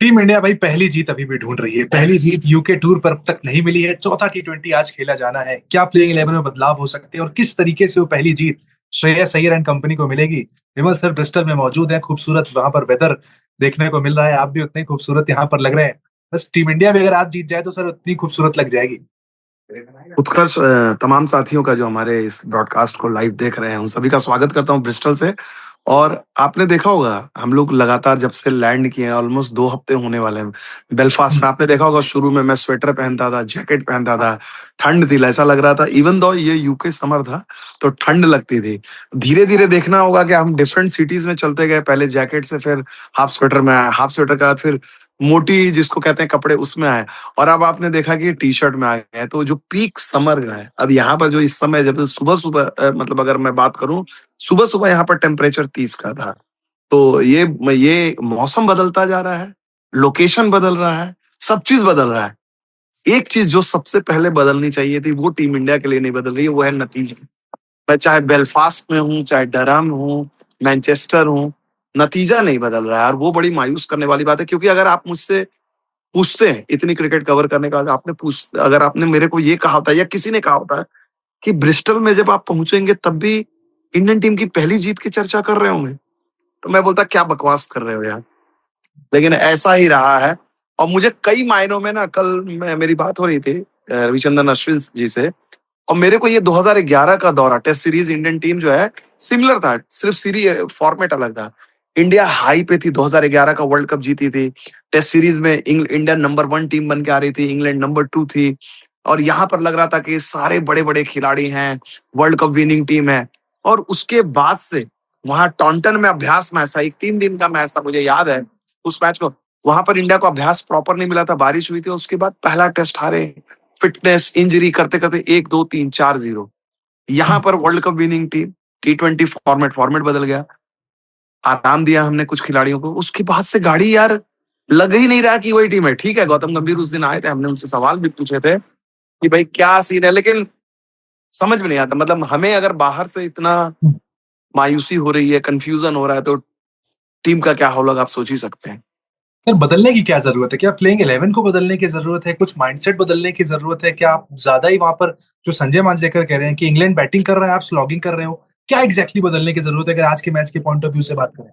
Team India भाई पहली जीत अभी भी ढूंढ रही है। पहली जीत यूके टूर पर अब तक नहीं मिली है। चौथा टी20 आज खेला जाना है। क्या प्लेइंग 11 में बदलाव हो सकते हैं और किस तरीके से वो पहली जीत श्रेयस अय्यर एंड कंपनी को मिलेगी? विमल सर ब्रिस्टल में मौजूद है। खूबसूरत वहां पर वेदर देखने को मिल रहा है। आप भी उतने खूबसूरत यहाँ पर लग रहे हैं। बस टीम इंडिया भी अगर आज जीत जाए तो सर उतनी खूबसूरत लग जाएगी। उत्कर्ष, तमाम साथियों का जो हमारे इस ब्रॉडकास्ट को लाइव देख रहे हैं उन सभी का स्वागत करता हूं ब्रिस्टल से। और आपने देखा होगा, हम लोग लगातार जब से लैंड किए हैं ऑलमोस्ट 2 हफ्ते होने वाले हैं बेलफास्ट में। आपने देखा होगा शुरू में मैं स्वेटर पहनता था, जैकेट पहनता था, ठंड थी, ऐसा लग रहा था इवन दो ये यूके समर था तो ठंड लगती थी। धीरे धीरे देखना होगा कि हम डिफरेंट सिटीज में चलते गए, पहले जैकेट से फिर हाफ स्वेटर में आए, हाफ स्वेटर के बाद फिर मोटी जिसको कहते हैं कपड़े उसमें आए, और अब आपने देखा कि टी शर्ट में आ गए हैं। तो जो पीक समर का है अब यहाँ पर, जो इस समय जब सुबह सुबह मतलब अगर मैं बात करूं, सुबह सुबह यहाँ पर टेम्परेचर 30 का था। तो ये मौसम बदलता जा रहा है, लोकेशन बदल रहा है, सब चीज बदल रहा है। एक चीज जो सबसे पहले बदलनी चाहिए थी वो टीम इंडिया के लिए नहीं बदल रही है, वो है नतीजे। मैं चाहे बेलफास्ट में हूँ, चाहे डरहम हूँ, मैनचेस्टर हूँ, नतीजा नहीं बदल रहा है। और वो बड़ी मायूस करने वाली बात है, क्योंकि अगर आप मुझसे पूछते हैं इतनी क्रिकेट कवर करने का, अगर आपने मेरे को ये कहा होता है या किसी ने कहा होता है कि ब्रिस्टल में जब आप पहुंचेंगे तब भी इंडियन टीम की पहली जीत की चर्चा कर रहे होंगे, तो मैं बोलता क्या बकवास कर रहे हो यार। लेकिन ऐसा ही रहा है। और मुझे कई मायनों में ना, कल मेरी बात हो रही थी रविचंद्रन अश्विन जी से, और मेरे को ये 2011 का दौरा टेस्ट सीरीज इंडियन टीम जो है सिमिलर था, सिर्फ सीरीज फॉर्मेट अलग था। इंडिया हाई पे थी, 2011 का वर्ल्ड कप जीती थी। टेस्ट सीरीज में इंडिया नंबर 1 टीम बन के आ रही थी, इंग्लैंड नंबर 2 थी। और यहाँ पर लग रहा था कि सारे बड़े बड़े खिलाड़ी हैं, वर्ल्ड कप विनिंग टीम है। और उसके बाद से वहां टॉन्टन में अभ्यास मैच था, एक 3 दिन का मैच था, मुझे याद है उस मैच को। वहां पर इंडिया को अभ्यास प्रॉपर नहीं मिला था, बारिश हुई थी, उसके बाद पहला टेस्ट हारे, फिटनेस इंजरी करते करते 1 2 3 4-0। यहाँ पर वर्ल्ड कप विनिंग टीम, टी20 फॉर्मेट बदल गया, आराम दिया हमने कुछ खिलाड़ियों को, उसके बाद से गाड़ी यार लग ही नहीं रहा कि वही टीम है। ठीक है, गौतम गंभीर उस दिन आए थे, हमने उनसे सवाल भी पूछे थे कि भाई क्या सीन है, लेकिन समझ में नहीं आता। मतलब हमें अगर बाहर से इतना मायूसी हो रही है, कंफ्यूजन हो रहा है, तो टीम का क्या होगा आप सोच ही सकते हैं। सर बदलने की क्या जरूरत है? क्या प्लेइंग 11 को बदलने की जरूरत है? कुछ माइंडसेट बदलने की जरूरत है? क्या आप ज्यादा ही वहां पर जो संजय मांजरेकर कह रहे हैं कि इंग्लैंड बैटिंग कर रहा है, आप स्लॉगिंग कर रहे हो, क्या एग्जैक्टली बदलने की जरूरत है अगर आज के मैच के पॉइंट ऑफ व्यू से बात करें?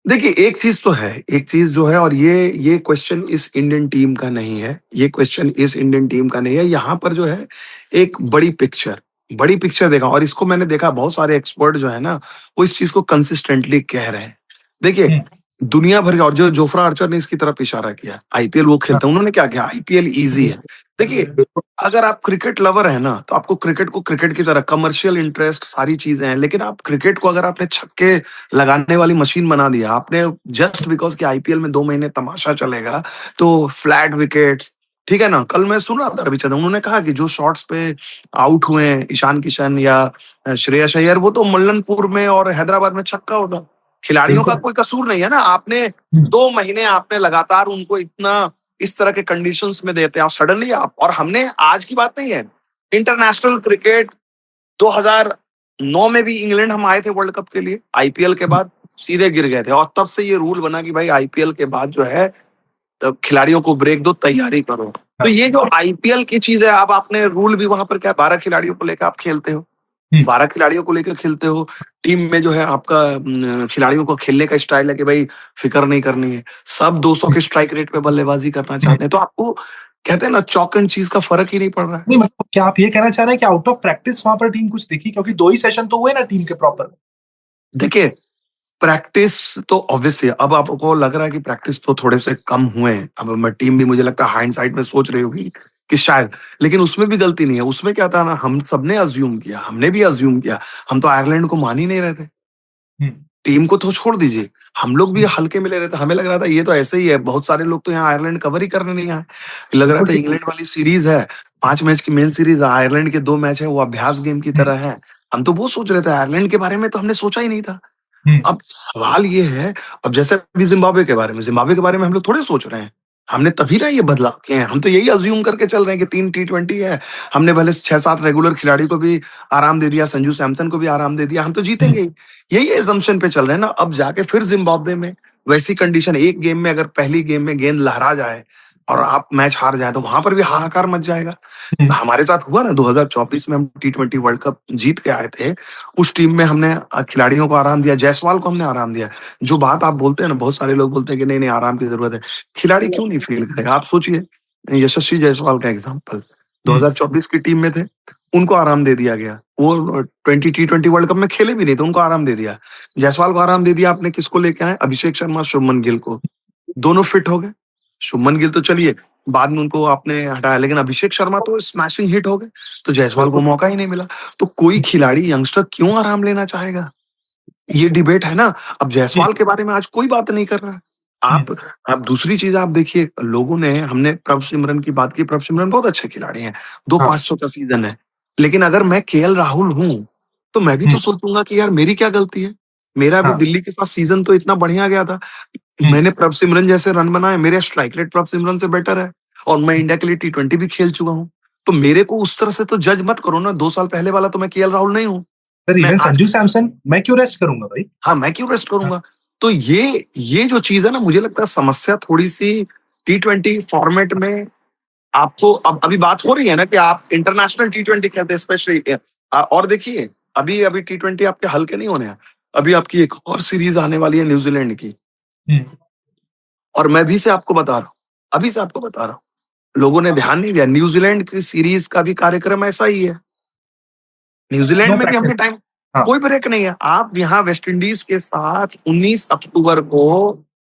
देखिए, एक चीज तो है, एक चीज जो है, और ये क्वेश्चन इस इंडियन टीम का नहीं है, ये क्वेश्चन इस इंडियन टीम का नहीं है। यहाँ पर जो है एक बड़ी पिक्चर देखा, और इसको मैंने देखा बहुत सारे एक्सपर्ट जो है ना, वो इस चीज को कंसिस्टेंटली कह रहे हैं। देखिए, हम्म। दुनिया भर के, और जो जोफ्रा आर्चर ने इसकी तरफ इशारा किया, आईपीएल वो हाँ। खेलते हैं, उन्होंने क्या किया, आईपीएल इजी है। देखिए, अगर आप क्रिकेट लवर है ना, तो आपको क्रिकेट को क्रिकेट की तरह कमर्शियल इंटरेस्ट सारी चीजें हैं, लेकिन आप क्रिकेट को अगर आपने छक्के लगाने वाली मशीन बना दिया आपने, जस्ट बिकॉज कि आईपीएल में 2 महीने तमाशा चलेगा, तो फ्लैट विकेट्स, ठीक है ना। कल मैं सुन रहा था रविचंद्रन, उन्होंने कहा कि जो शॉट्स पे आउट हुए हैं ईशान किशन या श्रेयस अय्यर, वो तो मल्लनपुर में और हैदराबाद में छक्का होता। खिलाड़ियों का बिल्कुल। कोई कसूर नहीं है ना। आपने हम्म। 2 महीने आपने लगातार उनको इतना इस तरह के कंडीशंस में देते हैं, और सडनली आप, और हमने आज की बात नहीं है, इंटरनेशनल क्रिकेट 2009 में भी इंग्लैंड हम आए थे वर्ल्ड कप के लिए, आईपीएल के बाद सीधे गिर गए थे, और तब से ये रूल बना कि भाई आईपीएल के बाद जो है तब खिलाड़ियों को ब्रेक दो, तैयारी करो। तो हाँ। ये जो आईपीएल की चीज है, अब आपने रूल भी वहां पर क्या, 12 खिलाड़ियों को लेकर आप खेलते हो, हम्म। 12 खिलाड़ियों को लेकर खेलते हो। टीम में जो है आपका खिलाड़ियों को खेलने का स्टाइल है कि भाई फिक्र नहीं करनी है, सब 200 के स्ट्राइक रेट पे बल्लेबाजी करना हम्म। चाहते हैं। तो आपको कहते हैं ना, चौक एंड चीज का फर्क ही नहीं पड़ रहा है। नहीं मतलब क्या आप ये कहना चाह रहे हैं कि आउट ऑफ प्रैक्टिस वहां पर टीम कुछ दिखी? क्योंकि 2 ही सेशन तो हुए ना टीम के प्रॉपर। देखिए, प्रैक्टिस तो ऑब्वियसली अब आपको लग रहा है कि प्रैक्टिस तो थोड़े से कम हुए हैं। अब मैं टीम भी, मुझे लगता है हाइंडसाइट में सोच रही होगी कि शायद, लेकिन उसमें भी गलती नहीं है। उसमें क्या था ना, हम सबने अज्यूम किया, हमने भी अज्यूम किया, हम तो आयरलैंड को मान ही नहीं रहे थे। हम्म। टीम को तो छोड़ दीजिए, हम लोग भी हल्के में ले रहे थे, हमें लग रहा था ये तो ऐसे ही है। बहुत सारे लोग तो यहाँ आयरलैंड कवर ही करने नहीं आए, लग रहा बिल्कुल था ठीक। इंग्लैंड वाली सीरीज है, 5 मैच की मेन सीरीज है, आयरलैंड के 2 मैच है, वो अभ्यास गेम की हम्म। तरह है। हम तो वो सोच रहे थे, आयरलैंड के बारे में तो हमने सोचा ही नहीं था। हम्म। अब सवाल ये है, अब जैसे अभी जिम्बाब्वे के बारे में हम लोग थोड़े सोच रहे हैं, हमने तभी ना ये बदलाव किए हैं। हम तो यही अज्यूम करके चल रहे हैं कि 3 T20 है। हमने भले 6-7 रेगुलर खिलाड़ी को भी आराम दे दिया, संजू सैमसन को भी आराम दे दिया, हम तो जीतेंगे ही। यही assumption पे चल रहे हैं ना। अब जाके फिर जिम्बाब्वे में वैसी कंडीशन, एक गेम में अगर पहली गेम में गेंद लहरा जाए और आप मैच हार जाए तो वहां पर भी हाहाकार मच जाएगा। हमारे साथ हुआ ना 2024 में, हम T20 वर्ल्ड कप जीत के आए थे। उस टीम में हमने खिलाड़ियों को आराम दिया, जायसवाल को हमने आराम दिया। जो बात आप बोलते हैं ना, बहुत सारे लोग बोलते हैं कि नहीं नहीं आराम की जरूरत है। खिलाड़ी क्यों नहीं फील करेगा? आप सोचिए, यशस्वी जायसवाल का एग्जांपल 2024 की टीम में थे, उनको आराम दे दिया गया। वो 20 T20 वर्ल्ड कप में खेले भी नहीं थे, उनको आराम दे दिया। जायसवाल को आराम दे दिया आपने, किसको लेके आए? अभिषेक शर्मा, शुभमन गिल को। दोनों फिट हो गए। शुभमन गिल तो चलिए बाद में उनको आपने हटाया, लेकिन अभिषेक शर्मा तो स्मैशिंग हिट हो गए, तो जायसवाल को बिल्कुल। मौका ही नहीं मिला। तो कोई खिलाड़ी यंगस्टर क्यों आराम लेना चाहेगा? ये डिबेट है ना। अब जी। जायसवाल के बारे में आज कोई बात नहीं कर रहा है। आप आप दूसरी चीज आप देखिए, लोगों ने, हमने प्रभ सिमरन की बात की, प्रभ सिमरन बहुत अच्छे खिलाड़ी हैं, दो हाँ। 500 का सीजन है। लेकिन अगर मैं केएल राहुल हूं तो मैं भी तो सोचूंगा कि यार मेरी क्या गलती है? मेरा भी हाँ। दिल्ली के साथ सीजन तो इतना बढ़िया गया था। हम्म। मैंने प्रभ सिमरन जैसे रन बनाए, मेरे स्ट्राइक रेट प्रभ सिमरन से बेटर है, और मैं इंडिया के लिए T20 भी खेल चुका हूं। तो मेरे को उस तरह से तो जज मत करो ना। 2 साल पहले वाला तो मैं केएल राहुल नहीं हूँ। सर मैं इवन आज, संजू सैमसन मैं क्यों रेस्ट करूंगा भाई? हाँ, मैं क्यों रेस्ट हाँ। करूंगा? तो ये जो चीज है ना, मुझे लगता है समस्या थोड़ी सी T20 फॉर्मेट में। आपको अब अभी बात हो रही है ना कि आप इंटरनेशनल T20 खेलते हैं स्पेशली। और देखिए, अभी अभी T20 आपके हल्के नहीं होने हैं। अभी आपकी एक और सीरीज आने वाली है न्यूजीलैंड की, हम्म। और मैं भी से आपको बता रहा हूँ, अभी से आपको बता रहा हूँ, लोगों ने ध्यान नहीं दिया। न्यूजीलैंड की सीरीज का भी कार्यक्रम ऐसा ही है। न्यूजीलैंड नो में भी हमने प्रैक्टिस। टाइम, हाँ। कोई ब्रेक नहीं है। आप यहाँ वेस्ट इंडीज के साथ 19 अक्टूबर को,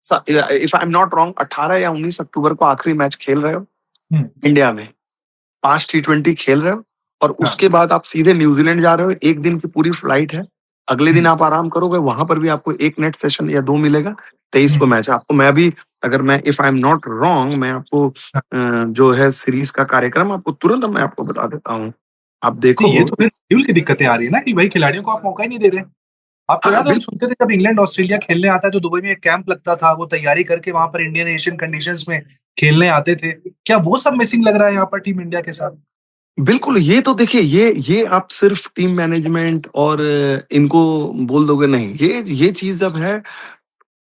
if I am not wrong, 18 या 19 अक्टूबर को आखिरी मैच खेल रहे हो हम्म। इंडिया में। 5 T20 खेल रहे हो, और हाँ। उसके बाद आप सीधे न्यूजीलैंड जा रहे हो। एक दिन की पूरी फ्लाइट है। अगले दिन हम्म। आप आराम करोगे, वहां पर भी आपको एक नेट सेशन या दो मिलेगा। 23 को हम्म। मैच है आपको। मैं अभी, अगर मैं, if I am not wrong, मैं आपको जो है सीरीज का कार्यक्रम आपको तुरंत मैं आपको बता देता हूँ। आप तो ये देखो। तो फिर शेड्यूल की दिक्कतें आ रही है ना कि भाई खिलाड़ियों को आप मौका ही नहीं दे रहे। आपको हाँ याद है हम बिल्कुल। सुनते थे जब इंग्लैंड ऑस्ट्रेलिया खेलने आता है तो दुबई में एक कैंप लगता था, वो तैयारी करके वहां पर इंडियन एशियन कंडीशंस में खेलने आते थे। क्या वो सब मिसिंग लग रहा है यहाँ पर टीम इंडिया के साथ? बिल्कुल, ये तो देखिए, ये आप सिर्फ टीम मैनेजमेंट और इनको बोल दोगे नहीं। ये चीज जब है,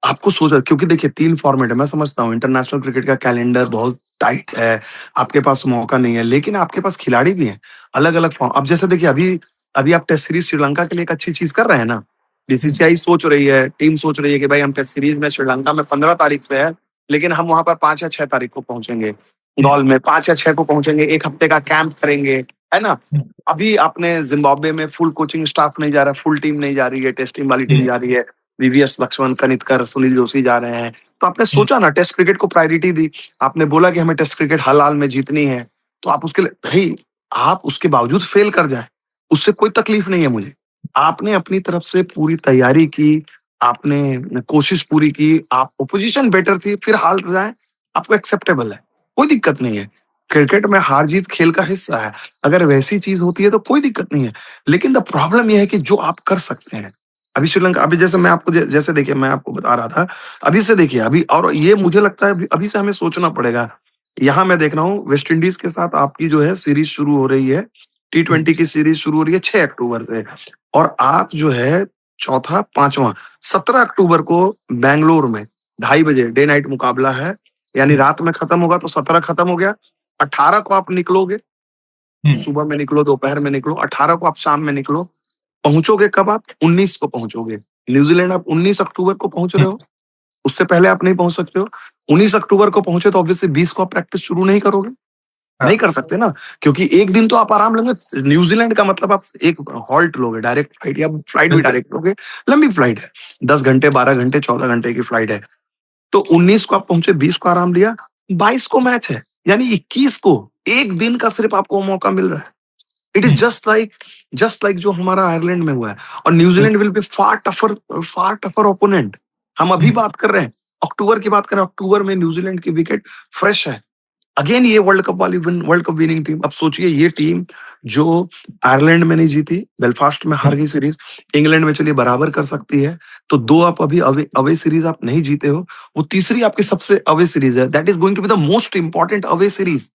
आपको सोचा, क्योंकि देखिए 3 फॉर्मेट है। मैं समझता हूँ इंटरनेशनल क्रिकेट का कैलेंडर बहुत टाइट है, आपके पास मौका नहीं है, लेकिन आपके पास खिलाड़ी भी हैं अलग अलग फॉर्म। अब जैसे देखिए, अभी अभी आप टेस्ट सीरीज श्रीलंका के लिए एक अच्छी चीज कर रहे हैं ना। हम्म। बीसीसीआई सोच रही है, टीम सोच रही है कि भाई हम टेस्ट सीरीज में श्रीलंका में 15 तारीख से है, लेकिन हम वहां पर 5 या 6 तारीख को पहुंचेंगे। हम्म। गॉल में 5 या 6 को पहुंचेंगे, एक हफ्ते का कैंप करेंगे, है ना। हम्म। अभी आपने जिम्बाब्वे में फुल कोचिंग स्टाफ नहीं जा रहा, फुल टीम नहीं जा रही है, टेस्ट टीम वाली टीम हम्म। जा रही है। वीवीएस लक्ष्मण, कनितकर, सुनील जोशी जा रहे हैं। तो आपने हम्म। सोचा ना, टेस्ट क्रिकेट को प्रायोरिटी दी। आपने बोला कि हमें टेस्ट क्रिकेट हर हाल में जीतनी है। तो आप उसके लिए भाई, आप उसके बावजूद फेल कर जाए, उससे कोई तकलीफ नहीं है मुझे। आपने अपनी तरफ से पूरी तैयारी की, आपने कोशिश पूरी की, आप ओपोजिशन बेटर थी, फिर हार जाए, आपको एक्सेप्टेबल है, कोई दिक्कत नहीं है। क्रिकेट में हार जीत खेल का हिस्सा है। अगर वैसी चीज होती है तो कोई दिक्कत नहीं है। लेकिन द प्रॉब्लम यह है कि जो आप कर सकते हैं, अभी श्रीलंका, अभी जैसे मैं आपको, जैसे देखिए मैं आपको बता रहा था, अभी से देखिए अभी, और ये मुझे लगता है अभी से हमें सोचना पड़ेगा। यहाँ मैं देख रहा हूँ वेस्ट इंडीज के साथ आपकी जो है सीरीज शुरू हो रही है। T20 की सीरीज शुरू हो रही है 6 अक्टूबर से, और आप जो है चौथा पांचवा 17 अक्टूबर को बैंगलोर में 2:30 बजे डे नाइट मुकाबला है। यानी हम्म। रात में खत्म होगा तो 17 खत्म हो गया। 18 को आप निकलोगे, हम्म। सुबह में निकलो, दोपहर में निकलो, 18 को आप शाम में निकलो। पहुंचोगे कब? आप 19 को पहुंचोगे। न्यूजीलैंड आप 19 अक्टूबर को पहुंच रहे हो, उससे पहले आप नहीं पहुंच सकते हो। 19 अक्टूबर को पहुंचे तो ऑब्वियसली 20 को आप प्रैक्टिस शुरू नहीं करोगे, नहीं हाँ। कर सकते ना, क्योंकि एक दिन तो आप आराम लेंगे। न्यूजीलैंड का मतलब आप एक हॉल्ट लोगे, डायरेक्ट फ्लाइट, या फ्लाइट भी बिल्कुल। डायरेक्ट लोगे। लंबी फ्लाइट है, 10 घंटे, 12 घंटे, 14 घंटे की फ्लाइट है। तो 19 को आप पहुंचे, 20 को आराम लिया, 22 को मैच है, यानी 21 को एक दिन का सिर्फ आपको मौका मिल रहा है। It is hmm. Just like जो हमारा आयरलैंड में हुआ है। और बिल्कुल। New Zealand will be far tougher opponent. हम अभी हम्म। बात कर रहे हैं, अक्टूबर की बात कर रहे हैं, अक्टूबर में न्यूजीलैंड की विकेट फ्रेश है। अगेन ये वर्ल्ड कप विनिंग टीम। अब सोचिए ये टीम जो आयरलैंड में नहीं जीती, बेलफास्ट में हार गई सीरीज, इंग्लैंड में चलिए बराबर कर सकती है, तो दो आप अभी अवे अवे सीरीज आप नहीं जीते हो, वो तीसरी आपकी सबसे अवे सीरीज है, that is going to be the most important away series.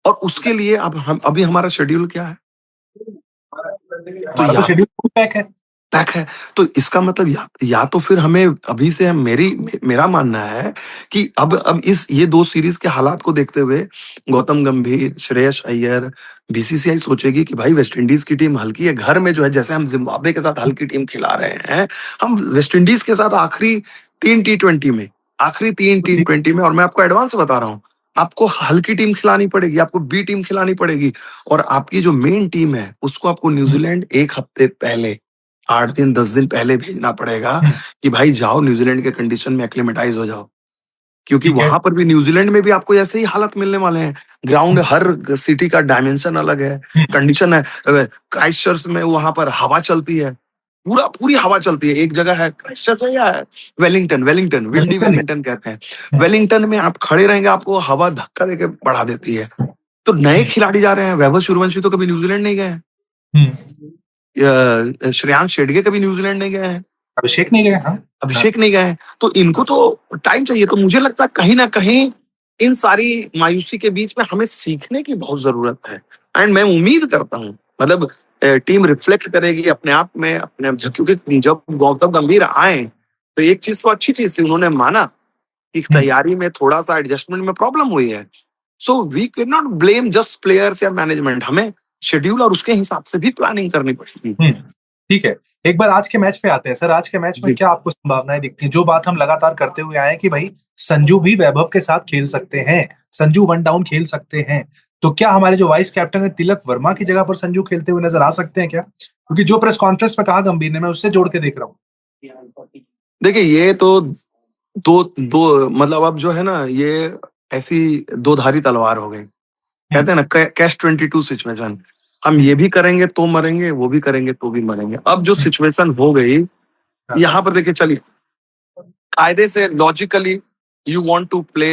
और उसके लिए अब हम अभी हमारा शेड्यूल क्या है, तो हमारा तो शेड्यूल फुल पैक है। पैक है। तो इसका मतलब या तो फिर हमें अभी से मेरा मानना है कि अब इस ये दो सीरीज के हालात को देखते हुए गौतम गंभीर, श्रेयस अय्यर, बीसीसीआई सोचेगी कि भाई वेस्ट इंडीज की टीम हल्की है, घर में जो है जैसे हम जिम्बाब्वे के साथ हल्की टीम खिला रहे हैं, हम वेस्ट इंडीज के साथ आखिरी तीन टी ट्वेंटी में, और मैं आपको एडवांस बता रहा हूँ, आपको हल्की टीम खिलानी पड़ेगी, आपको बी टीम खिलानी पड़ेगी, और आपकी जो मेन टीम है उसको आपको न्यूजीलैंड एक हफ्ते पहले, 8 दिन 10 दिन पहले भेजना पड़ेगा कि भाई जाओ न्यूजीलैंड के कंडीशन में एक्लेमेटाइज हो जाओ, क्योंकि ठीक है। वहां पर भी न्यूजीलैंड में भी आपको ऐसे ही हालत मिलने वाले हैं। ग्राउंड हर सिटी का डायमेंशन अलग है, कंडीशन है। क्राइस्ट चर्च में वहां पर हवा चलती है, पूरी हवा चलती है। एक जगह है क्राइस्ट चर्च है या वेलिंगटन, विंडी वेलिंगटन ही। वेलिंगटन कहते हैं। वेलिंगटन में आप खड़े रहेंगे, आपको हवा धक्का देके बढ़ा देती है। तो नए खिलाड़ी जा रहे हैं, वैभव सूर्यवंशी तो कभी न्यूजीलैंड नहीं गए हैं, श्रेयांश शेडगे कभी न्यूजीलैंड नहीं गए हैं, अभिषेक नहीं गए। हाँ। अभिषेक नहीं गए हैं, तो इनको तो टाइम चाहिए। तो मुझे लगता है कहीं ना कहीं इन सारी मायूसी के बीच में हमें सीखने की बहुत जरूरत है। एंड मैं उम्मीद करता हूँ मतलब टीम रिफ्लेक्ट करेगी अपने आप में, अपने, क्योंकि जब गौतम गंभीर आए तो एक चीज तो अच्छी चीज थी, उन्होंने माना कि तैयारी में थोड़ा सा एडजस्टमेंट में प्रॉब्लम हुई है। So we can not blame just players या मैनेजमेंट, हमें शेड्यूल और उसके हिसाब से भी प्लानिंग करनी पड़ेगी। ठीक है, एक बार आज के मैच पे आते हैं सर। आज के मैच में जी। क्या आपको संभावनाएं दिखती हैं? जो बात हम लगातार करते हुए आए हैं कि भाई संजू भी वैभव के साथ खेल सकते हैं, संजू वन डाउन खेल सकते हैं, तो क्या हमारे जो वाइस कैप्टन है तिलक वर्मा की जगह पर संजू खेलते हुए नजर आ सकते हैं क्या? क्योंकि जो प्रेस कॉन्फ्रेंस में कहा गंभीर ने, मैं उससे जोड़ के देख रहा हूँ। देखिए ये तो दो दो मतलब अब जो है ना, ये ऐसी दो धारी तलवार हो गई, कहते हैं ना कैश 22 सिचुएशन। हम ये भी करेंगे तो मरेंगे, वो भी करेंगे तो भी मरेंगे। अब जो सिचुएशन हो गई यहाँ पर, देखिए चलिए कायदे से logically you want to play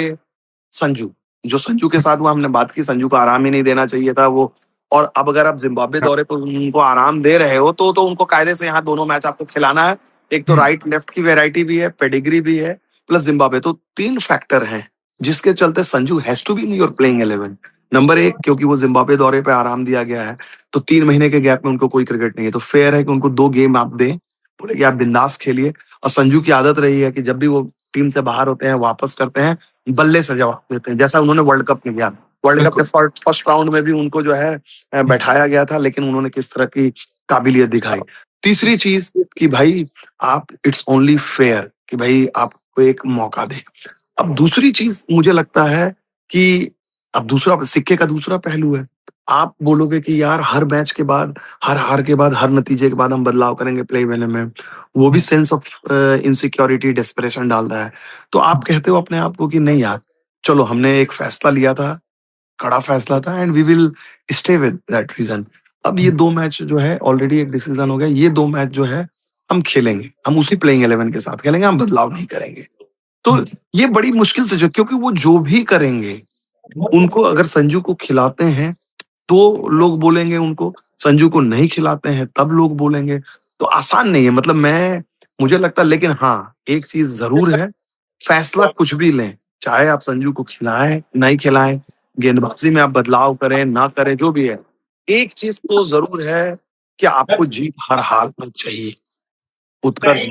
Sanju, जो संजू के साथ वो हमने बात की, संजू को आराम ही नहीं देना चाहिए था वो। और अब अगर आप जिम्बाब्वे दौरे पर उनको आराम दे रहे हो तो उनको कायदे से यहाँ दोनों मैच आपको खिलाना है। एक तो राइट लेफ्ट की वेराइटी भी है, पेडिग्री भी है, प्लस जिम्बाब्वे, तो 3 फैक्टर हैं जिसके चलते Sanju has to be in your playing 11। Number 1, क्योंकि वो जिम्बाब्वे दौरे पे आराम दिया गया है, तो 3 महीने के गैप में उनको कोई क्रिकेट नहीं है, तो फेयर है कि उनको 2 गेम आप दें, बोले कि आप बिंदास खेलिए। और संजू की आदत रही है कि जब भी वो टीम से बाहर होते हैं, वापस करते हैं, बल्ले से जवाब देते हैं, जैसा उन्होंने वर्ल्ड कप में किया। वर्ल्ड कप के फर्स्ट राउंड में भी उनको जो है बैठाया गया था, लेकिन उन्होंने किस तरह की काबिलियत दिखाई। तीसरी चीज कि भाई आप, इट्स ओनली फेयर कि भाई आपको एक मौका दे। अब दूसरी चीज मुझे लगता है कि अब दूसरा सिक्के का दूसरा पहलू है, आप बोलोगे कि यार हर मैच के बाद, हर हार के बाद, हर नतीजे के बाद हम बदलाव करेंगे प्ले वेले में, वो भी सेंस ऑफ इनसिक्योरिटी, डेस्परेशन डालता है। तो आप कहते हो अपने आप को कि नहीं यार, चलो हमने एक फैसला लिया था, कड़ा फैसला था, and we will stay with that reason. अब ये 2 मैच जो है ऑलरेडी एक डिसीजन हो गया, ये 2 मैच जो है हम खेलेंगे, हम उसी प्लेइंग 11 के साथ खेलेंगे, हम बदलाव नहीं करेंगे। तो ये बड़ी मुश्किल से, जो क्योंकि वो जो भी करेंगे उनको अगर संजू को खिलाते हैं तो लोग बोलेंगे, उनको संजू को नहीं खिलाते हैं तब लोग बोलेंगे। तो आसान नहीं है, मतलब मुझे लगता है, लेकिन हाँ एक चीज जरूर है, फैसला कुछ भी लें, चाहे आप संजू को खिलाएं नहीं खिलाएं, गेंदबाजी में आप बदलाव करें ना करें, जो भी है, एक चीज तो जरूर है कि आपको जीत हर हाल में चाहिए। उत्कर्ष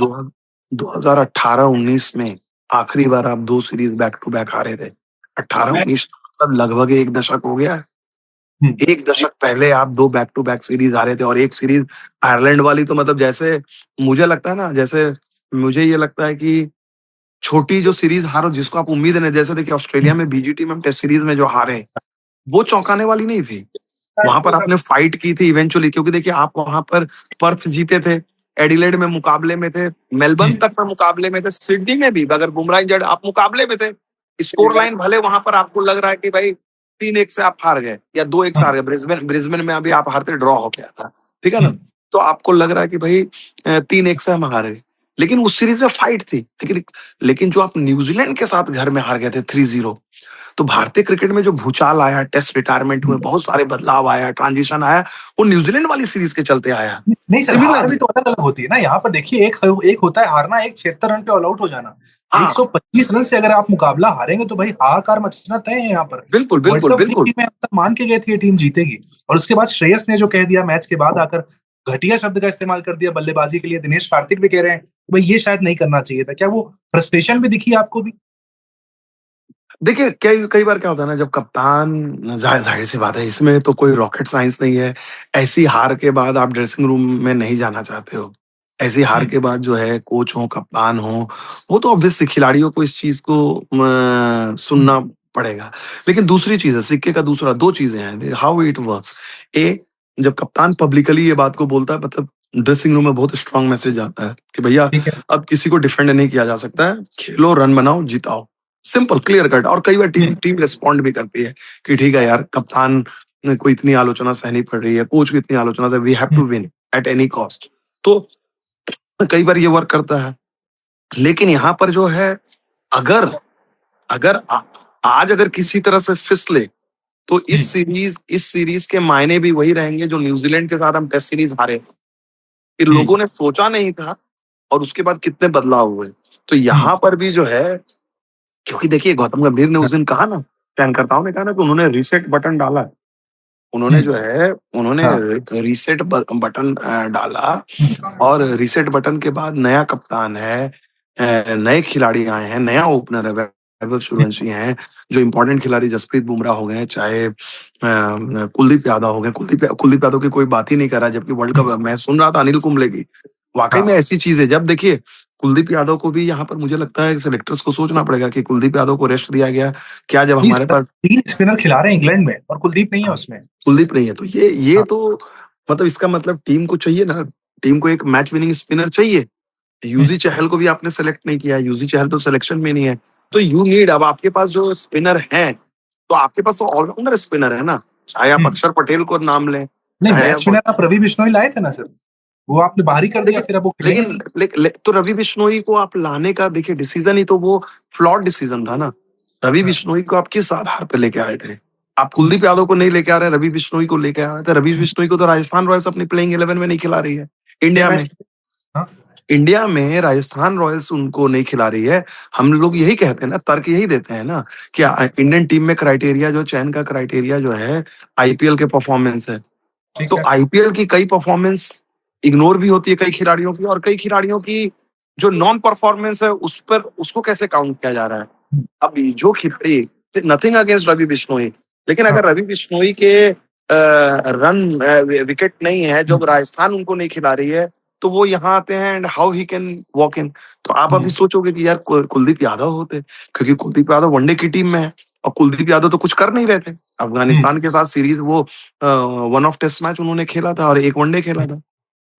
2018-19 में आखिरी बार आप 2 सीरीज बैक टू बैक हारे थे। 18-19 मतलब लगभग 1 दशक हो गया है। 1 दशक पहले आप 2 बैक टू बैक सीरीज हारे थे, और एक सीरीज आयरलैंड वाली तो मतलब जैसे, मुझे लगता है ना, जैसे मुझे ये लगता है कि छोटी जो सीरीज हारो जिसको आप उम्मीद नहीं, जैसे देखिए ऑस्ट्रेलिया में बीजीटी में टेस्ट सीरीज में जो हारे, वो चौंकाने वाली नहीं थी। वहां पर आपने फाइट की थी इवेंचुअली, क्योंकि देखिए आप वहां पर पर्थ जीते थे, एडिलेड में मुकाबले में थे, मेलबर्न तक में मुकाबले में थे, सिडनी में भी अगर बुमराह इंजर्ड आप मुकाबले में थे। स्कोर लाइन भले वहां पर आपको लग रहा है कि भाई 3-1 से आप हार गए या 2-1 से हार गए, ब्रिस्बेन में अभी आप हारते, ड्रॉ हो गया था, ठीक है ना, तो आपको लग रहा है कि भाई 3-1 से हम हार गए, लेकिन उस सीरीज में फाइट थी। लेकिन जो आप न्यूजीलैंड के साथ घर में हार गए थे 3-0, तो भारतीय क्रिकेट में जो भूचाल आया, टेस्ट रिटायरमेंट हुए, बहुत सारे बदलाव आया, ट्रांजिशन आया, वो न्यूजीलैंड वाली सीरीज के चलते आया। नहीं सर, हार भी सिमिलरली तो अलग अलग होती है ना। यहाँ पर देखिए, एक होता है हारना, एक 76 रन पे ऑल आउट हो जाना। हाँ 125 रन से अगर आप मुकाबला हारेंगे तो भाई हाहाकार मचना तय है यहाँ पर। बिल्कुल वर्ल्ड बिल्कुल कप बिल्कुल। टीम में अब तक मान के गए थे ये टीम जीतेगी, और उसके बाद श्रेयस ने जो कह दिया मैच के बाद आकर, घटिया शब्द का इस्तेमाल कर दिया बल्लेबाजी के लिए। दिनेश कार्तिक भी कह रहे हैं कि भाई ये शायद नहीं करना चाहिए था। क्या वो फ्रस्ट्रेशन भी दिखी आपको भी? देखिए कई कई बार क्या होता है ना, जब कप्तान, जाहिर सी बात है, इसमें तो कोई रॉकेट साइंस नहीं है। ऐसी हार के बाद आप ड्रेसिंग रूम में नहीं जाना चाहते हो। ऐसी हार के बाद जो है कोच हो, कप्तान हो, वो तो ऑब्वियसली खिलाड़ियों को इस चीज को सुनना पड़ेगा। लेकिन दूसरी चीज है, सिक्के का दूसरा, दो चीजें हैं हाउ इट वर्क्स। ए, जब कप्तान पब्लिकली ये बात को बोलता है, मतलब ड्रेसिंग रूम में बहुत स्ट्रांग मैसेज आता है कि भैया ठीक है। अब किसी को डिफेंड नहीं किया जा सकता है, खेलो, रन बनाओ, जिताओ, सिंपल क्लियर कट। और कई बार टीम टीम रिस्पॉन्ड भी करती है कि ठीक है यार, कप्तान को इतनी आलोचना सहनी पड़ रही है, कोच को इतनी आलोचना से, we have to win at any cost. तो कई बार ये वर्क करता है। लेकिन यहाँ पर जो है, अगर अगर आज अगर किसी तरह से फिसले, तो इस सीरीज के मायने भी वही रहेंगे जो न्यूजीलैंड के साथ हम टेस्ट सीरीज हारे थे, कि लोगों ने सोचा नहीं था, और उसके बाद कितने बदलाव हुए। तो यहाँ पर भी जो है, क्योंकि देखिए गौतम गंभीर ने उस दिन कहा ना, चयनकर्ताओं ने कहा ना कि उन्होंने रीसेट बटन डाला है। उन्होंने जो है, उन्होंने हाँ। रीसेट बटन डाला, और रीसेट बटन के बाद नया कप्तान है, नए खिलाड़ी आए हैं, नया ओपनर है, वैभव सूर्यवंशी हैं, जो इंपॉर्टेंट खिलाड़ी जसप्रीत बुमराह हो गए, चाहे कुलदीप यादव हो गए। कुलदीप यादव की कोई बात ही नहीं कर रहा, जबकि वर्ल्ड कप मैं सुन रहा था अनिल कुंबले की। वाकई में ऐसी चीज है, जब देखिए कुलदीप यादव को भी यहाँ पर मुझे लगता है सिलेक्टर्स को सोचना पड़ेगा कि कुलदीप यादव को रेस्ट दिया गया क्या, जब नहीं हमारे सर, पास 3 स्पिनर खिला रहे हैं इंग्लैंड में और कुलदीप नहीं है उसमें। कुलदीप नहीं है। तो ये हाँ। तो मतलब इसका मतलब टीम को चाहिए ना, टीम को एक मैच विनिंग स्पिनर चाहिए। यूजी चहल को भी आपने सेलेक्ट नहीं किया, यूजी चहल तो सिलेक्शन में नहीं है। तो यू नीड, अब आपके पास जो स्पिनर है, तो आपके पास तो ऑलराउंडर स्पिनर है ना, चाहे आप अक्षर पटेल को नाम लें, नहीं, चाहे मैच आप, विनर आप रवि बिश्नोई लाए थे ना सर, वो आपने बाहर ही कर दिया, लेकिन फिर अब वो खेलेंगे लेकिन नहीं। तो रवि बिश्नोई को आप लाने का देखिए डिसीजन ही तो वो फ्लॉड डिसीजन था ना। रवि हाँ। बिश्नोई को आप किस आधार पर लेके आए थे? आप कुलदीप यादव को नहीं लेके आ रहे, रवि बिश्नोई को लेके आ रहे थे। रवि बिश्नोई को तो राजस्थान रॉयल्स अपनी प्लेइंग 11 में नहीं खिला रही है। ये इंडिया मैच। में हाँ। इंडिया में राजस्थान रॉयल्स उनको नहीं खिला रही है। हम लोग यही कहते हैं ना, तर्क यही देते हैं ना, कि इंडियन टीम में क्राइटेरिया, जो चयन का क्राइटेरिया जो है, आईपीएल के परफॉर्मेंस है। ठीक तो है। आईपीएल की कई परफॉर्मेंस इग्नोर भी होती है कई खिलाड़ियों की, और कई खिलाड़ियों की जो नॉन परफॉर्मेंस है उस पर, उसको कैसे काउंट किया जा रहा है। अब जो खिलाड़ी, नथिंग अगेंस्ट रवि बिश्नोई, लेकिन हाँ। अगर रवि बिश्नोई के रन विकेट नहीं है, जो राजस्थान उनको नहीं खिला रही है, तो वो यहाँ आते हैं, and how he can walk in. तो आप अभी सोचोगे कि यार कुलदीप यादव होते, क्योंकि कुलदीप यादव वनडे की टीम में है, और कुलदीप यादव तो कुछ कर नहीं रहे थे। अफगानिस्तान के साथ सीरीज, वो वन ऑफ टेस्ट मैच उन्होंने खेला था और एक वनडे खेला था।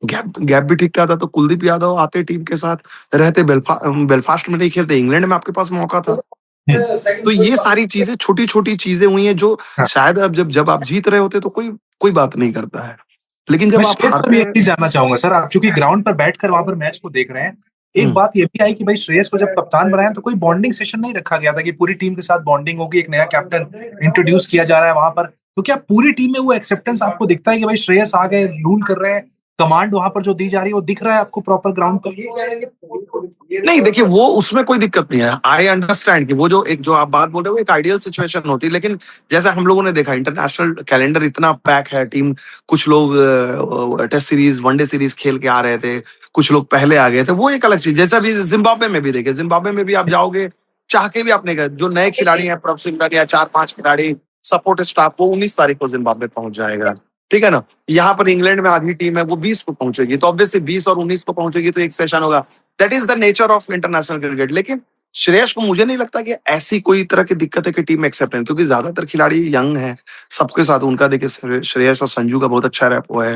गैप गैप भी ठीक था। तो कुलदीप यादव आते टीम के साथ, रहते बेलफास्ट में नहीं खेलते, इंग्लैंड में आपके पास मौका था। तो ये सारी चीजें, छोटी छोटी चीजें हुई हैं, जो हाँ। शायद अब जब जब आप जीत रहे होते तो कोई कोई बात नहीं करता है, लेकिन मैं जब आप श्रेयस पर हारते भी एक हैं। चीज जानना चाहूंगा सर, आप चूंकि ग्राउंड पर बैठकर वहां पर मैच को देख रहे हैं, एक हम्म, बात ये भी आई कि भाई श्रेयस को जब कप्तान बनाया तो कोई बॉन्डिंग सेशन नहीं रखा गया था कि पूरी टीम के साथ बॉन्डिंग होगी, एक नया कैप्टन इंट्रोड्यूस किया जा रहा है वहां पर। तो क्या पूरी टीम में वो एक्सेप्टेंस आपको दिखता है कि भाई श्रेयस आ गए, रूल कर रहे हैं, कमांड वहां पर जो दी जा रही है वो दिख रहा है आपको प्रॉपर ग्राउंड पर? नहीं देखिए, वो उसमें कोई दिक्कत नहीं है। आई अंडरस्टैंड कि वो जो एक जो आप बात बोल रहे हो, एक आइडियल सिचुएशन होती है, लेकिन जैसा हम लोगों ने देखा, इंटरनेशनल कैलेंडर इतना पैक है, टीम, कुछ लोग टेस्ट सीरीज, वनडे सीरीज खेल के आ रहे थे, कुछ लोग पहले आ गए थे, वो एक अलग चीज। जैसा भी जिम्बाब्वे में भी देखे, जिम्बाब्वे में भी आप जाओगे, चाह के भी आपने कहा, जो नए खिलाड़ी हैं, प्रभ सिंह या 4-5 खिलाड़ी, सपोर्ट स्टाफ, वो 19 तारीख को जिम्बाब्वे पहुंच जाएगा। ठीक है ना। यहाँ पर इंग्लैंड में आधी टीम है, वो 20 को पहुंचेगी, तो ऑब्वियसली 20 और 19 को पहुंचेगी, तो एक सेशन होगा। That is the nature of international cricket. लेकिन श्रेयस को मुझे नहीं लगता कि ऐसी कोई तरह की दिक्कत है कि टीम एक्सेप्ट है, क्योंकि ज्यादातर खिलाड़ी यंग हैं, सबके साथ उनका देखिए, श्रेयस और संजू का बहुत अच्छा रैपो है।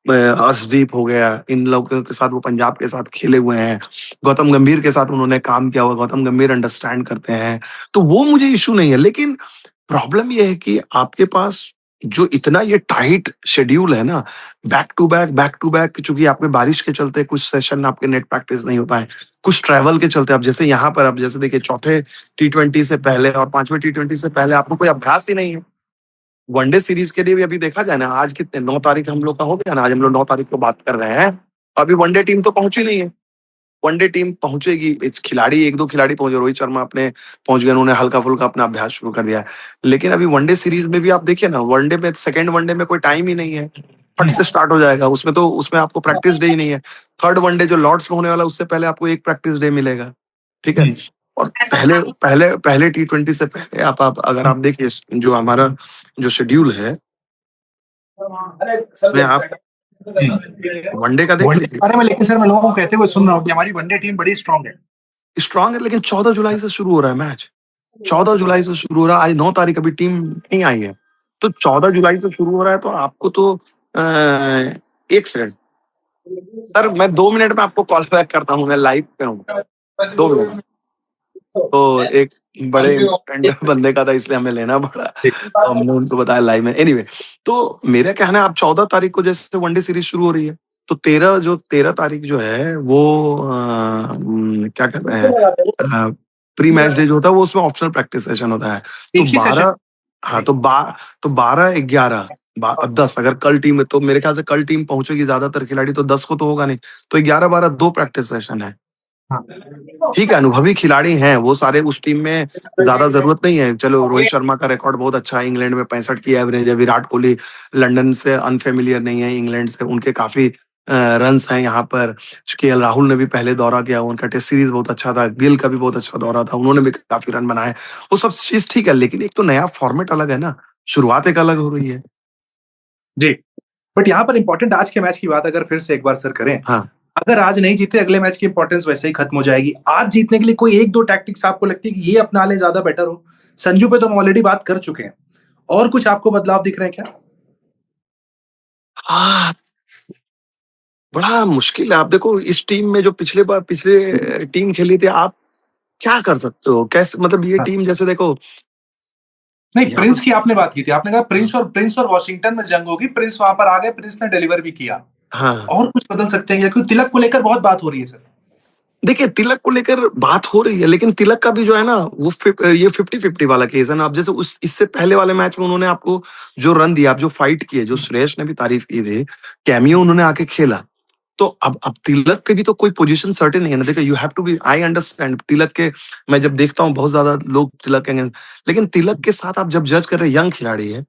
अर्शदीप हो गया, इन लोगों के साथ वो पंजाब के साथ खेले हुए हैं, गौतम गंभीर के साथ उन्होंने काम किया हुआ, गौतम गंभीर अंडरस्टैंड करते हैं, तो वो मुझे इशू नहीं है। लेकिन प्रॉब्लम ये है कि आपके पास जो इतना ये टाइट शेड्यूल है ना, बैक टू बैक, चूंकि आपके बारिश के चलते कुछ सेशन आपके नेट प्रैक्टिस नहीं हो पाए, कुछ ट्रैवल के चलते, अब जैसे यहाँ पर, अब जैसे देखिए चौथे T20 से पहले और पांचवें T20 से पहले आपको कोई अभ्यास ही नहीं है। वनडे सीरीज के लिए भी अभी देखा जाए ना, आज कितने 9 तारीख हम लोग का हो गया ना, आज हम लोग 9 तारीख को बात कर रहे हैं, अभी वनडे टीम तो पहुंची नहीं है। वनडे टीम पहुंचेगी, इस खिलाड़ी, एक दो खिलाड़ी पहुंचे, रोहित शर्मा अपने पहुंच गए, उन्होंने हल्का फुल्का अपना अभ्यास शुरू कर दिया है। लेकिन अभी वनडे सीरीज में भी आप देखिए ना, वनडे में सेकंड वनडे में कोई टाइम ही नहीं है, फट से स्टार्ट हो जाएगा, उसमें तो उसमें आपको प्रैक्टिस डे ही नहीं है। थर्ड वनडे जो लॉर्ड्स में होने वाला, उससे पहले आपको एक प्रैक्टिस डे मिलेगा, ठीक है। और पहले पहले पहले T20 से पहले आप अगर आप देखिए जो हमारा जो शेड्यूल है, में आप वनडे का देख वनडे के लीजिए, बारे में लेकिन सर मैं लोगों को कहते हुए सुन रहा हूँ कि हमारी वनडे टीम बड़ी स्ट्रांग है। स्ट्रांग है, लेकिन 14 जुलाई से शुरू हो रहा है मैच, 14 जुलाई से शुरू हो रहा है, आज 9 तारीख, अभी टीम नहीं आई है, तो 14 जुलाई से शुरू हो रहा है, तो आपको तो एक सेकंड सर, मैं 2 मिनट में आपको कॉल बैक करता हूँ, मैं लाइव पे हूँ, 2 मिनट। तो एक बड़े इम्पोर्टेंट बंदे का था, इसलिए हमें लेना पड़ा, तो हमने उनको बताया लाइव में। एनीवे, तो मेरा कहना है, आप 14 तारीख को जैसे वनडे सीरीज शुरू हो रही है, तो 13 तारीख जो है वो क्या कर रहे हैं, प्री मैच डे जो होता है वो, उसमें ऑप्शनल प्रैक्टिस सेशन होता है, तो एक ही सेशन 12, हाँ, तो 12, 11, 10, अगर कल टीम, तो मेरे ख्याल से कल टीम पहुंचेगी ज्यादातर खिलाड़ी, तो 10 को तो होगा नहीं, तो 11, 12 दो प्रैक्टिस सेशन है, ठीक है। अनुभवी खिलाड़ी हैं वो सारे उस टीम में, ज्यादा जरूरत नहीं है। चलो, रोहित शर्मा का रिकॉर्ड बहुत अच्छा है, इंग्लैंड में 65 की एवरेज है, विराट कोहली लंदन से अनफेमिलियर नहीं है, इंग्लैंड से उनके काफी रन्स हैं यहाँ पर। KL राहुल ने भी पहले दौरा किया, उनका टेस्ट सीरीज बहुत अच्छा था, गिल का भी बहुत अच्छा दौरा था, उन्होंने भी काफी रन बनाए, वो सब चीज ठीक है, लेकिन एक तो नया फॉर्मेट अलग है ना, शुरुआत एक अलग हो रही है। जी, बट यहाँ पर इंपॉर्टेंट आज के मैच की बात अगर फिर से एक बार सर करें, हाँ, अगर आज नहीं जीते अगले मैच की इंपॉर्टेंस वैसे ही खत्म हो जाएगी। आज जीतने के लिए कोई एक दो टैक्टिक्स आपको लगती है कि ये अपना ले ज्यादा बेटर हो? संजू पे तो हम ऑलरेडी बात कर चुके हैं, और कुछ आपको बदलाव दिख रहे हैं क्या? हाँ, बड़ा मुश्किल है। आप देखो इस टीम में जो पिछले टीम खेली थी, आप क्या कर सकते हो, कैसे, मतलब ये हाँ। टीम जैसे देखो, नहीं, यहाँ प्रिंस पर, की आपने बात की थी, आपने कहा प्रिंस और वॉशिंगटन में जंग होगी, प्रिंस वहां पर आ गए, प्रिंस ने डिलीवर भी किया। हाँ, और कुछ बदल सकते हैं क्या? क्योंकि तिलक को लेकर बहुत बात हो रही है सर। देखिए तिलक को लेकर बात हो रही है, लेकिन तिलक का भी जो है ना, वो ये 50-50 वाला केस है ना। अब जैसे उस इससे पहले वाले मैच में उन्होंने आपको जो रन दिया, आप जो फाइट किए, जो श्रेयस ने भी तारीफ की थी, कैमियो उन्होंने आके खेला, तो अब तिलक के भी तो कोई पोजीशन सर्टेन नहीं है ना। देखो, you have to be, I understand Tilak के, मैं जब देखता हूँ बहुत ज्यादा लोग तिलक के लेकिन तिलक के साथ आप जब जज कर रहे, यंग खिलाड़ी है,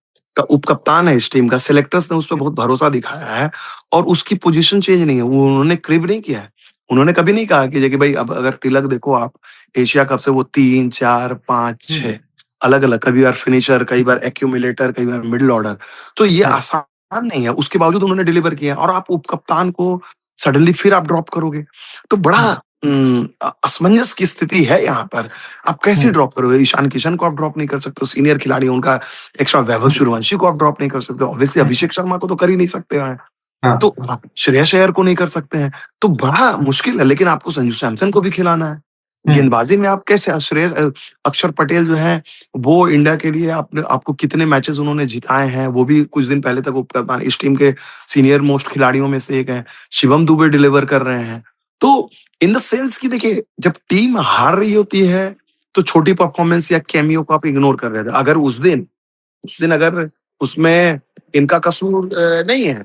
उप कप्तान है इस टीम का, सिलेक्टर्स ने उस पर बहुत भरोसा दिखाया है, और उसकी पोजीशन चेंज नहीं है, वो उन्होंने क्रिब नहीं किया है, उन्होंने कभी नहीं कहा कि भाई, अब अगर तिलक देखो आप, एशिया कप से वो 3, 4, 5, 6 अलग अलग, कई बार फिनिशर, कई बार एक्यूमुलेटर, कई बार मिडिल ऑर्डर, तो ये आसान नहीं है, उसके बावजूद उन्होंने डिलीवर किया, और आप उप कप्तान को सडनली फिर आप ड्रॉप करोगे, तो बड़ा असमंजस की स्थिति है यहाँ पर। आप कैसे ड्रॉप करोगे? ईशान किशन को आप ड्रॉप नहीं कर सकते हो, सीनियर खिलाड़ी उनका एक्स्ट्रा, वैभव सूर्यवंशी को आप ड्रॉप नहीं कर सकते, ऑब्वियसली अभिषेक शर्मा को तो कर ही नहीं सकते हैं, तो श्रेयस अय्यर को नहीं कर सकते हैं, तो बड़ा मुश्किल है। लेकिन आपको संजू सैमसन को भी खिलाना है, गेंदबाजी में आप कैसे, अक्षर पटेल जो है, वो इंडिया के लिए आपको कितने मैचेस उन्होंने जिताए हैं, वो भी कुछ दिन पहले तक वो इस टीम के सीनियर मोस्ट खिलाड़ियों में से एक है। शिवम दुबे डिलीवर कर रहे हैं, तो इन द सेंस कि देखिए, जब टीम हार रही होती है, तो छोटी परफॉर्मेंस या कैमियो को आप इग्नोर कर रहे थे। अगर उस दिन अगर उसमें इनका कसूर नहीं है,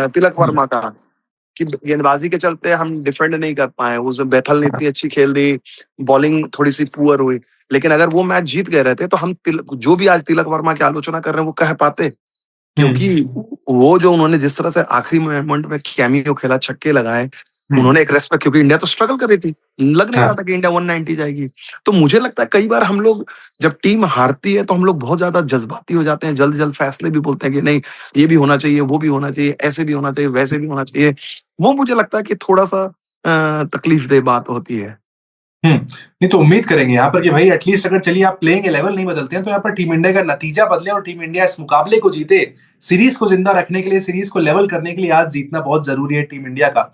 तिलक वर्मा का, कि गेंदबाजी के चलते हम डिफेंड नहीं कर पाए, उस बैथल ने इतनी अच्छी खेल दी, बॉलिंग थोड़ी सी पुअर हुई, लेकिन अगर वो मैच जीत गए रहते, तो हम जो भी आज तिलक वर्मा की आलोचना कर रहे हैं वो कह पाते, क्योंकि वो जो उन्होंने जिस तरह से आखिरी मोमेंट में कैमियो खेला, छक्के लगाए, उन्होंने एक रेस्पेक्ट, क्योंकि इंडिया तो स्ट्रगल कर रही थी, लग नहीं रहा था कि इंडिया 190 जाएगी। तो मुझे लगता है कई बार हम लोग जब टीम हारती है, तो हम लोग बहुत ज्यादा जज्बाती हो जाते हैं, जल्द जल्द फैसले भी बोलते हैं कि नहीं, ये भी होना चाहिए, वो भी होना चाहिए, ऐसे भी होना चाहिए, वैसे भी होना चाहिए। वो मुझे लगता है कि थोड़ा सा तकलीफ दे बात होती है। नहीं तो उम्मीद करेंगे यहाँ पर कि भाई एटलीस्ट अगर चलिए आप प्लेइंग 11 नहीं बदलते हैं, तो यहाँ पर टीम इंडिया का नतीजा बदले और टीम इंडिया इस मुकाबले को जीते। सीरीज को जिंदा रखने के लिए, सीरीज को लेवल करने के लिए आज जीतना बहुत जरूरी है टीम इंडिया का।